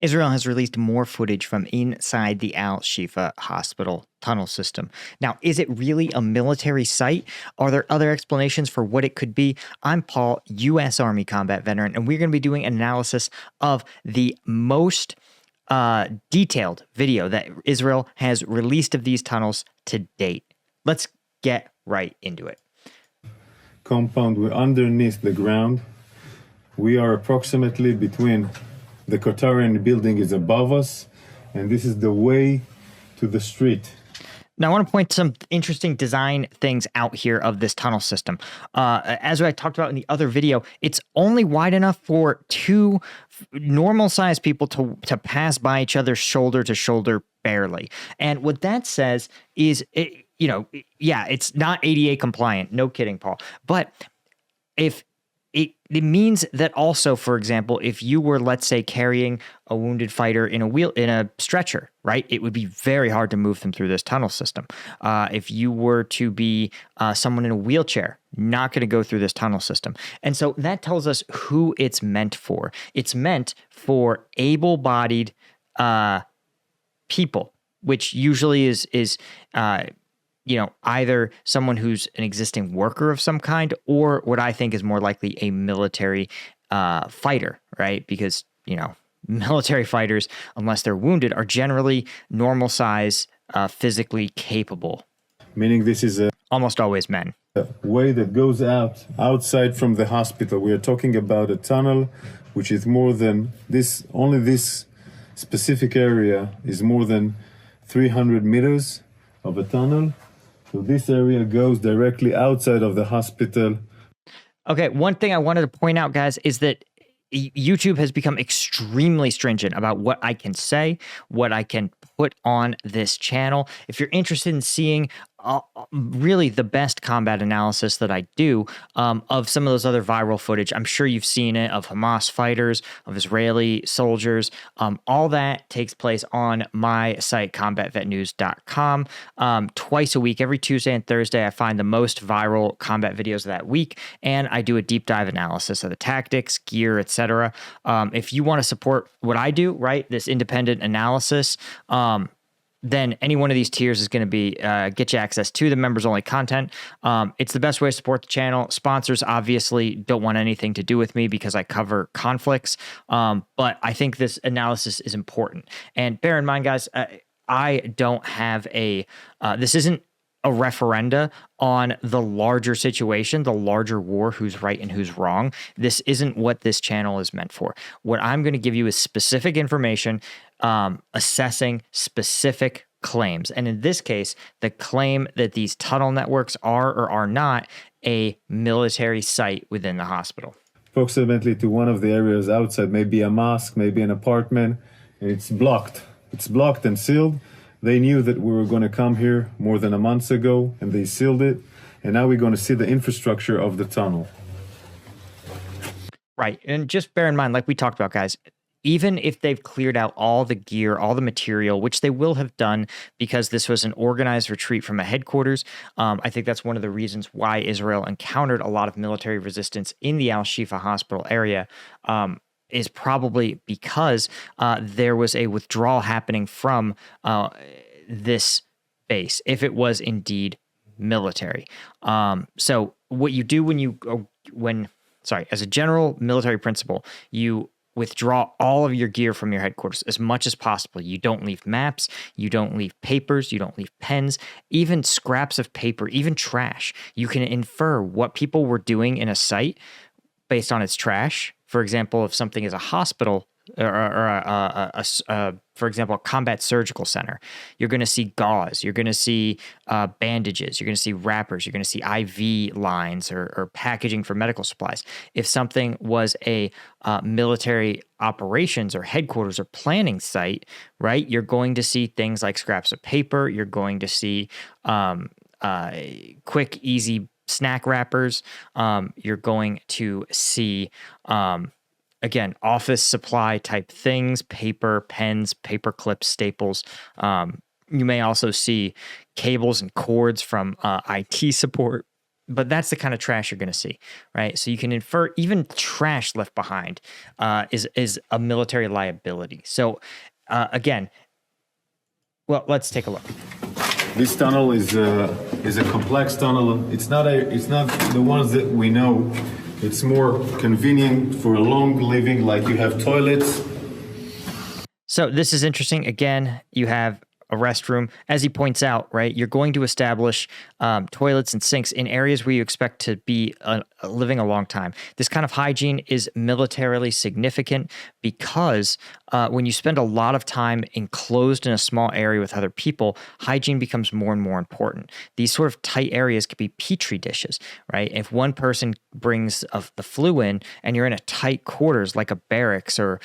Israel has released more footage from inside the Al-Shifa hospital tunnel system. Now, is it really a military site? Are there other explanations for what it could be? I'm Paul, U.S. Army combat veteran, and we're going to be doing an analysis of the most detailed video that Israel has released of these tunnels to date. Let's get right into it. Compound, we're underneath the ground. We are approximately between the Qatarian building is above us, and this is the way to the street. Now, I want to point some interesting design things out here of this tunnel system. As I talked about in the other video, it's only wide enough for two normal-sized people to pass by each other shoulder to shoulder barely. And what that says is, it's not ADA compliant. No kidding, Paul. But if it means that also, for example, if you were, let's say, carrying a wounded fighter in a stretcher, right, it would be very hard to move them through this tunnel system. If you were to be someone in a wheelchair, not going to go through this tunnel system. And so that tells us who it's meant for. It's meant for able-bodied people, which usually is either someone who's an existing worker of some kind, or what I think is more likely a military fighter, right? Because, military fighters, unless they're wounded, are generally normal size, physically capable. Meaning this is almost always men. A way that goes outside from the hospital. We are talking about a tunnel which is more than this, only this specific area is more than 300 meters of a tunnel. So this area goes directly outside of the hospital. Okay, one thing I wanted to point out, guys, is that YouTube has become extremely stringent about what I can say, what I can put on this channel. If you're interested in seeing really the best combat analysis that I do of some of those other viral footage, I'm sure you've seen it, of Hamas fighters, of Israeli soldiers. All that takes place on my site, combatvetnews.com. Twice a week, every Tuesday and Thursday, I find the most viral combat videos of that week, and I do a deep dive analysis of the tactics, gear, etc. If you want to support what I do, right, this independent analysis, then any one of these tiers is going to be get you access to the members-only content. It's the best way to support the channel. Sponsors obviously don't want anything to do with me because I cover conflicts, but I think this analysis is important. And bear in mind, guys, I don't have this isn't a referenda on the larger situation, the larger war, who's right and who's wrong. This isn't what this channel is meant for. What I'm going to give you is specific information assessing specific claims. And in this case, the claim that these tunnel networks are or are not a military site within the hospital. Approximately to one of the areas outside, maybe a mosque, maybe an apartment, and it's blocked. It's blocked and sealed. They knew that we were going to come here more than a month ago, and they sealed it. And now we're going to see the infrastructure of the tunnel. Right. And just bear in mind, like we talked about, guys, even if they've cleared out all the gear, all the material, which they will have done because this was an organized retreat from a headquarters, I think that's one of the reasons why Israel encountered a lot of military resistance in the Al-Shifa hospital area, is probably because there was a withdrawal happening from this base, if it was indeed military. So what you do as a general military principle, you withdraw all of your gear from your headquarters as much as possible. You don't leave maps, you don't leave papers, you don't leave pens, even scraps of paper, even trash. You can infer what people were doing in a site based on its trash. For example, if something is a hospital for example, a combat surgical center, you're going to see gauze, you're going to see bandages, you're going to see wrappers, you're going to see IV lines or packaging for medical supplies. If something was a military operations or headquarters or planning site, right, you're going to see things like scraps of paper, you're going to see quick, easy snack wrappers, you're going to see again, office supply type things, paper, pens, paper clips, staples. You may also see cables and cords from IT support, but that's the kind of trash you're going to see, right? So you can infer even trash left behind is a military liability. So again, well, let's take a look. This tunnel is a complex tunnel. It's not the ones that we know. It's more convenient for a long living, like you have toilets. So this is interesting. Again, you have a restroom. As he points out, right, you're going to establish toilets and sinks in areas where you expect to be living a long time. This kind of hygiene is militarily significant because when you spend a lot of time enclosed in a small area with other people, hygiene becomes more and more important. These sort of tight areas could be petri dishes, right? If one person brings the flu in and you're in a tight quarters like a barracks or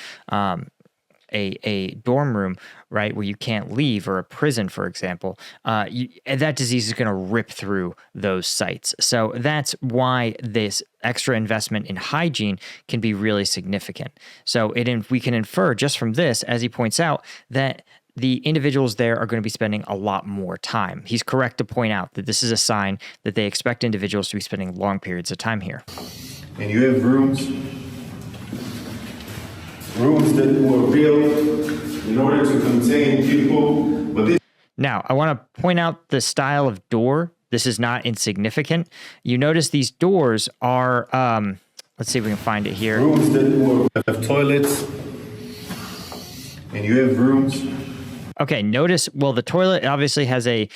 a dorm room, right, where you can't leave, or a prison, for example, that disease is going to rip through those sites. So that's why this extra investment in hygiene can be really significant. So we can infer just from this, as he points out, that the individuals there are going to be spending a lot more time. He's correct to point out that this is a sign that they expect individuals to be spending long periods of time here. And you have rooms that were built in order to contain people. But now, I want to point out the style of door. This is not insignificant. You notice these doors are, let's see if we can find it here. Rooms that have toilets, and you have rooms. Okay, notice, well, the toilet obviously has a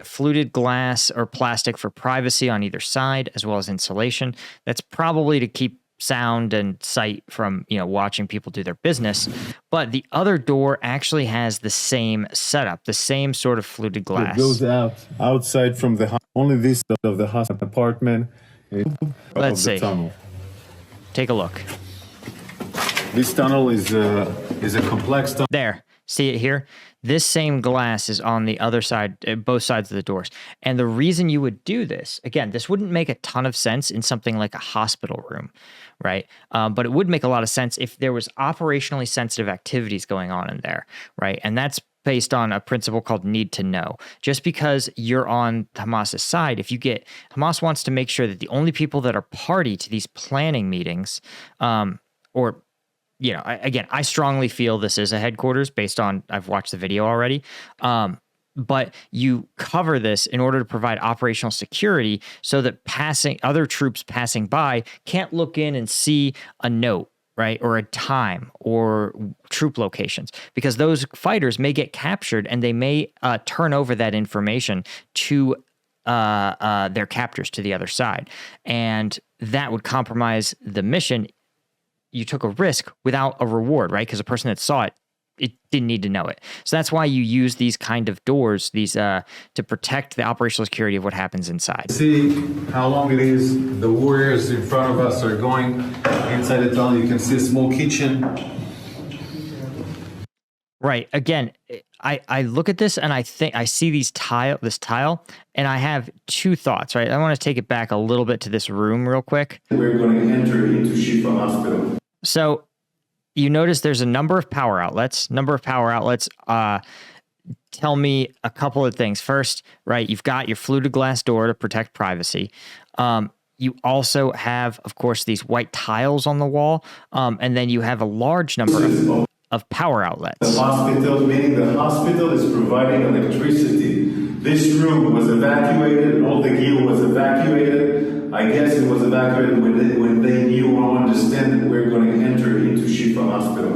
fluted glass or plastic for privacy on either side, as well as insulation. That's probably to keep sound and sight from, watching people do their business. But the other door actually has the same setup, the same sort of fluted glass. It goes outside from only this of the hospital apartment. Let's see. Tunnel. Take a look. This tunnel is a complex tunnel. There. See it here? This same glass is on the other side, both sides of the doors. And the reason you would do this, again, this wouldn't make a ton of sense in something like a hospital room, right? But it would make a lot of sense if there was operationally sensitive activities going on in there, right? And that's based on a principle called need to know. Just because you're on Hamas's side, Hamas wants to make sure that the only people that are party to these planning meetings, I strongly feel this is a headquarters based on, I've watched the video already. But you cover this in order to provide operational security so that other troops passing by can't look in and see a note, right? Or a time or troop locations, because those fighters may get captured and they may turn over that information to their captors to the other side. And that would compromise the mission. You took a risk without a reward, right? Because the person that saw it didn't need to know it. So that's why you use these kind of doors, to protect the operational security of what happens inside. See how long it is. The warriors in front of us are going inside the tunnel. You can see a small kitchen. Right. Again, I look at this and I see this tile, and I have two thoughts, right? I want to take it back a little bit to this room real quick. We're going to enter into Shifa Hospital. So you notice there's a number of power outlets. Tell me a couple of things. First, right, you've got your fluted glass door to protect privacy. You also have, of course, these white tiles on the wall, and then you have a large number of power outlets. The hospital, meaning the hospital is providing electricity. This room was evacuated, all the gear was evacuated. I guess it was evacuated when they knew or understand that we're going to enter into Shifa Hospital.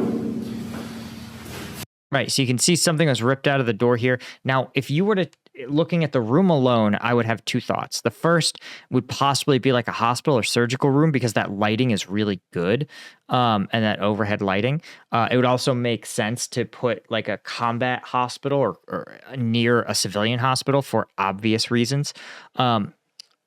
Right, so you can see something was ripped out of the door here. Now, if you were looking at the room alone, I would have two thoughts. The first would possibly be like a hospital or surgical room, because that lighting is really good, and that overhead lighting. It would also make sense to put like a combat hospital or near a civilian hospital for obvious reasons.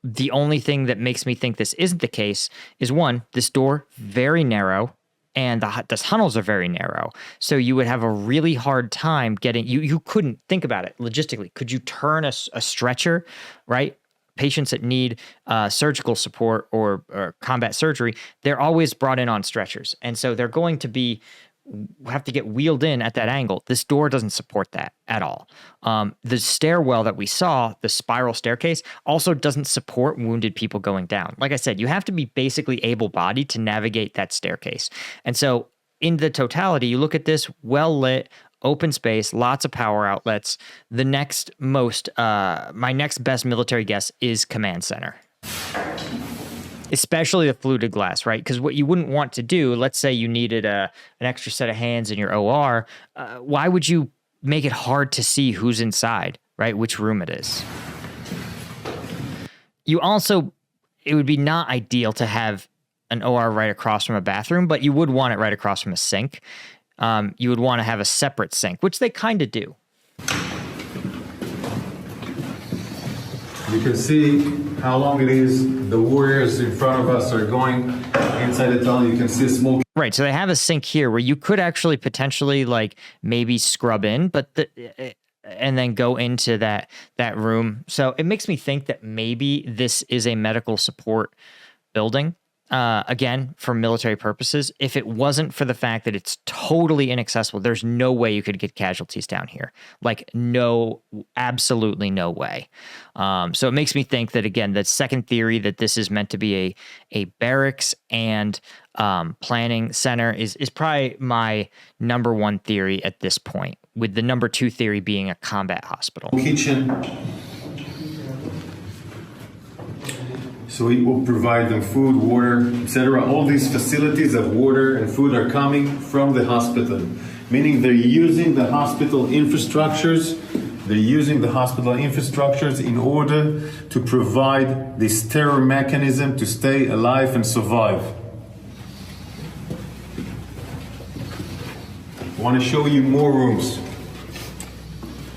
The only thing that makes me think this isn't the case is, one, this door, very narrow, and the tunnels are very narrow. So you would have a really hard time getting, you couldn't think about it logistically. Could you turn a stretcher, right? Patients that need surgical support or combat surgery, they're always brought in on stretchers. And so they're going to be have to get wheeled in at that angle. This door doesn't support that at all. The stairwell that we saw, the spiral staircase, also doesn't support wounded people going down. Like I said, you have to be basically able-bodied to navigate that staircase. And so in the totality, you look at this well-lit, open space, lots of power outlets. The next most, my next best military guess is command center. Especially the fluted glass, right? Because what you wouldn't want to do, let's say you needed an extra set of hands in your OR, why would you make it hard to see who's inside, right? Which room it is. You also, it would be not ideal to have an OR right across from a bathroom, but you would want it right across from a sink. You would want to have a separate sink, which they kind of do. You can see how long it is. The warriors in front of us are going inside the tunnel. You can see smoke. Right, so they have a sink here where you could actually potentially like maybe scrub in, and then go into that room. So it makes me think that maybe this is a medical support building. Again, for military purposes, if it wasn't for the fact that it's totally inaccessible, there's no way you could get casualties down here. Like no, absolutely no way. So it makes me think that, again, the second theory that this is meant to be a barracks and planning center is probably my number one theory at this point, with the number two theory being a combat hospital. Kitchen. So it will provide them food, water, etc. All these facilities of water and food are coming from the hospital, meaning they're using the hospital infrastructures. They're using the hospital infrastructures in order to provide this terror mechanism to stay alive and survive. I want to show you more rooms.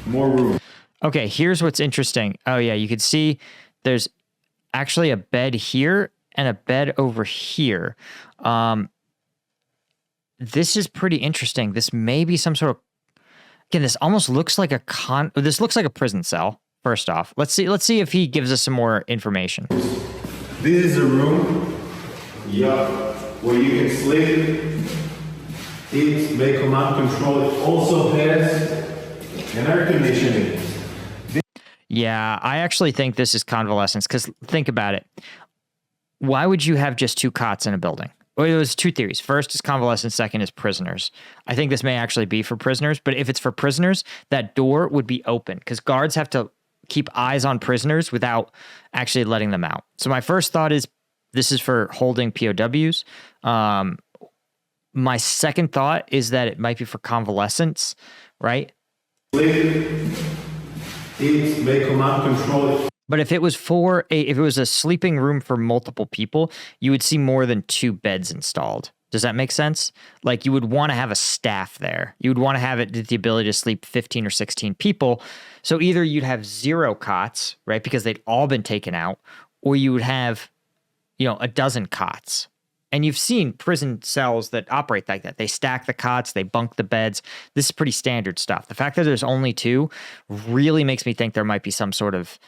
More rooms. Okay, here's what's interesting. Oh yeah, you can see there's actually a bed here and a bed over here. This is pretty interesting. This may be some sort of, again, this almost looks like this looks like a prison cell. First off, let's see if he gives us some more information. This is a room, where you can sleep, eat, make command control. It also has an air conditioning. Yeah, I actually think this is convalescence, because think about it. Why would you have just two cots in a building? Well, there's two theories. First is convalescence, second is prisoners. I think this may actually be for prisoners, but if it's for prisoners, that door would be open, because guards have to keep eyes on prisoners without actually letting them out. So my first thought is this is for holding POWs. My second thought is that it might be for convalescence, right? Eat, make command control. But if it was a sleeping room for multiple people, you would see more than 2 beds installed. Does that make sense? Like, you would want to have a staff there. You would want to have the ability to sleep 15 or 16 people. So either you'd have 0 cots, right, because they'd all been taken out, or you would have, a dozen cots. And you've seen prison cells that operate like that. They stack the cots, they bunk the beds. This is pretty standard stuff. The fact that there's only 2 really makes me think there might be some sort of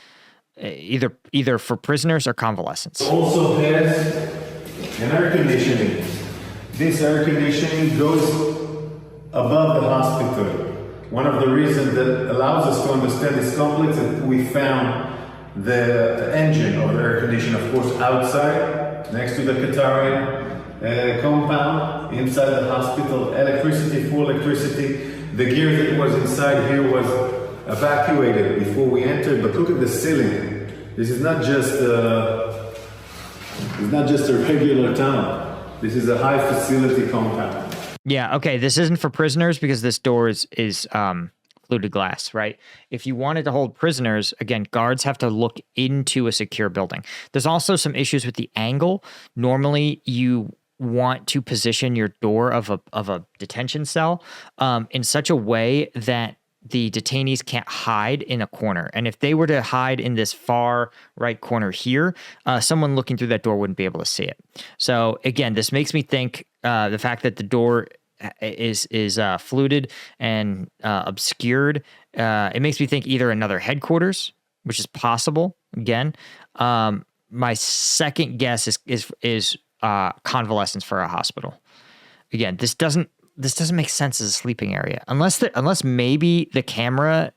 either for prisoners or convalescents. Also has an air conditioning. This air conditioning goes above the hospital. One of the reasons that allows us to understand this complex is that we found the engine of the air conditioner, of course, outside, next to the Qatari compound, inside the hospital, full electricity. The gear that was inside here was evacuated before we entered, but look at the ceiling. This is not just a regular tunnel. This is a high facility compound. Yeah, okay, this isn't for prisoners because this door is fluted glass, right? If you wanted to hold prisoners, again, guards have to look into a secure building. There's also some issues with the angle. Normally, you want to position your door of a detention cell in such a way that the detainees can't hide in a corner. And if they were to hide in this far right corner here, someone looking through that door wouldn't be able to see it. So again, this makes me think the fact that the door is fluted and obscured, it makes me think either another headquarters, which is possible. Again, my second guess is convalescence for a hospital. Again, this doesn't this doesn't make sense as a sleeping area unless maybe the camera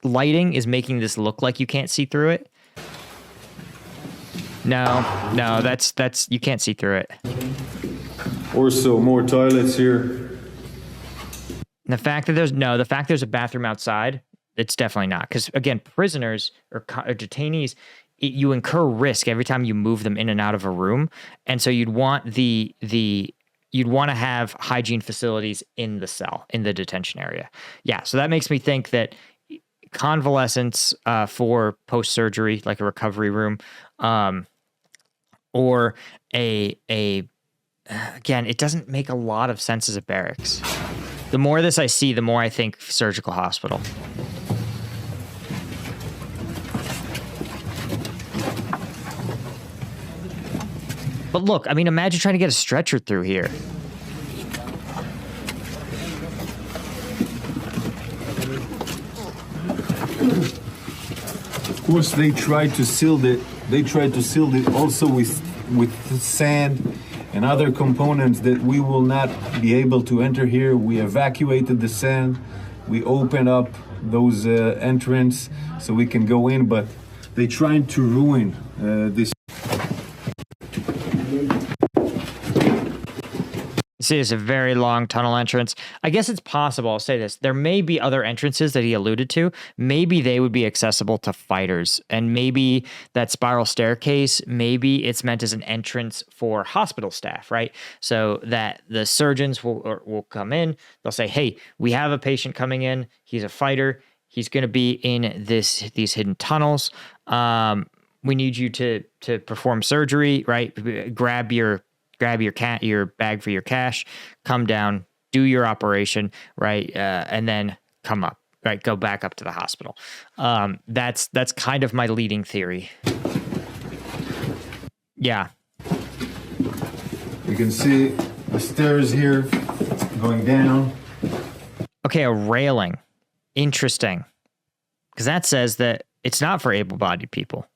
lighting is making this look like you can't see through it. No, that's you can't see through it. Also, more toilets here. The fact that there's a bathroom outside, it's definitely not. Because again, prisoners or detainees, you incur risk every time you move them in and out of a room, and so you'd want you'd want to have hygiene facilities in the cell, in the detention area. Yeah, so that makes me think that convalescence for post-surgery, like a recovery room, or again, it doesn't make a lot of sense as a barracks. The more this I see, the more I think surgical hospital. But look, I mean, imagine trying to get a stretcher through here. Of course, they tried to seal it. They tried to seal it also with sand and other components that we will not be able to enter here. We evacuated the sand. We opened up those entrance so we can go in, but they tried to ruin this. See, it's a very long tunnel entrance. I guess it's possible, I'll say this, there may be other entrances that he alluded to. Maybe they would be accessible to fighters. And maybe that spiral staircase, maybe it's meant as an entrance for hospital staff, right? So that the surgeons will come in. They'll say, hey, we have a patient coming in. He's a fighter. He's going to be in these hidden tunnels. We need you to perform surgery, right? Grab your bag for your cash, come down, do your operation, right, and then come up, right, go back up to the hospital. That's kind of my leading theory. Yeah. You can see the stairs here going down. Okay, a railing. Interesting. Because that says that it's not for able-bodied people,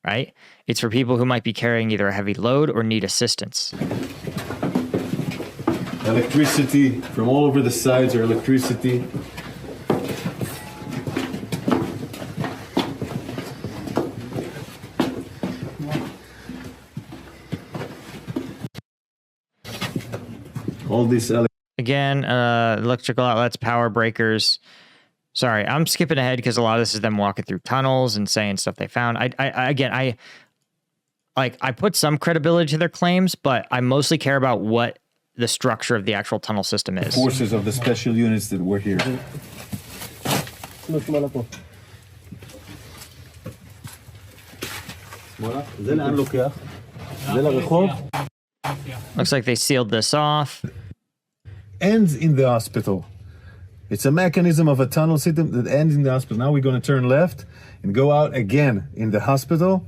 right? It's for people who might be carrying either a heavy load or need assistance. Electricity from all over the sides are electricity. All these again, electrical outlets, power breakers. Sorry, I'm skipping ahead because a lot of this is them walking through tunnels and saying stuff they found. I put some credibility to their claims, but I mostly care about what the structure of the actual tunnel system is. Forces of the special units that were here. Looks like they sealed this off. Ends in the hospital. It's a mechanism of a tunnel system that ends in the hospital. Now we're going to turn left and go out again in the hospital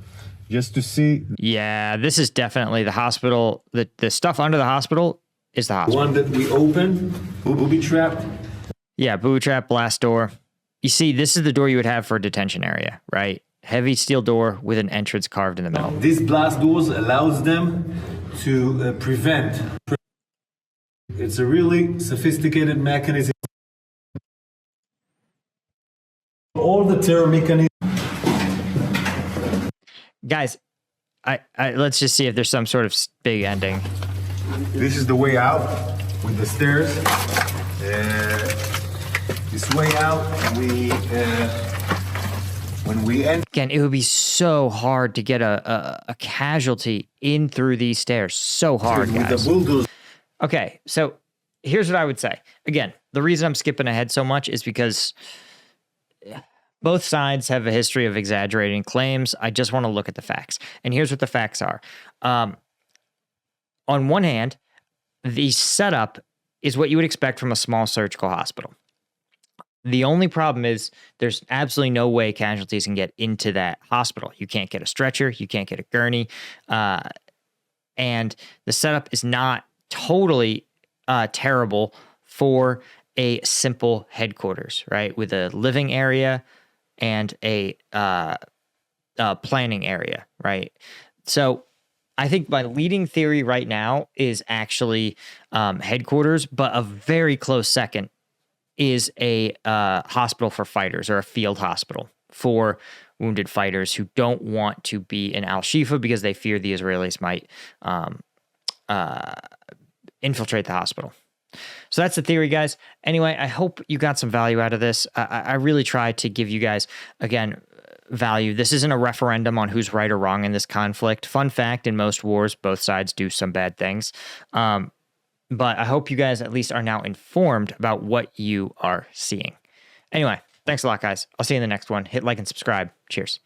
just to see. Yeah, this is definitely the hospital. The stuff under the hospital is the hospital. The one that we opened, booby trap. Yeah, booby trap, blast door. You see, this is the door you would have for a detention area, right? Heavy steel door with an entrance carved in the middle. These blast doors allows them to prevent. It's a really sophisticated mechanism. All the terror mechanisms. Guys, I let's just see if there's some sort of big ending. This is the way out with the stairs. This way out, when we end. Again, it would be so hard to get a casualty in through these stairs. So hard, guys. Okay, so here's what I would say. Again, the reason I'm skipping ahead so much is because both sides have a history of exaggerating claims. I just want to look at the facts. And here's what the facts are. On one hand, the setup is what you would expect from a small surgical hospital. The only problem is there's absolutely no way casualties can get into that hospital. You can't get a stretcher. You can't get a gurney. And the setup is not totally terrible for a simple headquarters, right? With a living area and a planning area, right? So I think my leading theory right now is actually headquarters, but a very close second is a hospital for fighters, or a field hospital for wounded fighters who don't want to be in Shifa because they fear the Israelis might infiltrate the hospital. So that's the theory, guys. Anyway, I hope you got some value out of this. I really tried to give you guys, again, value. This isn't a referendum on who's right or wrong in this conflict. Fun fact, in most wars, both sides do some bad things. But I hope you guys at least are now informed about what you are seeing. Anyway, thanks a lot, guys. I'll see you in the next one. Hit like and subscribe. Cheers.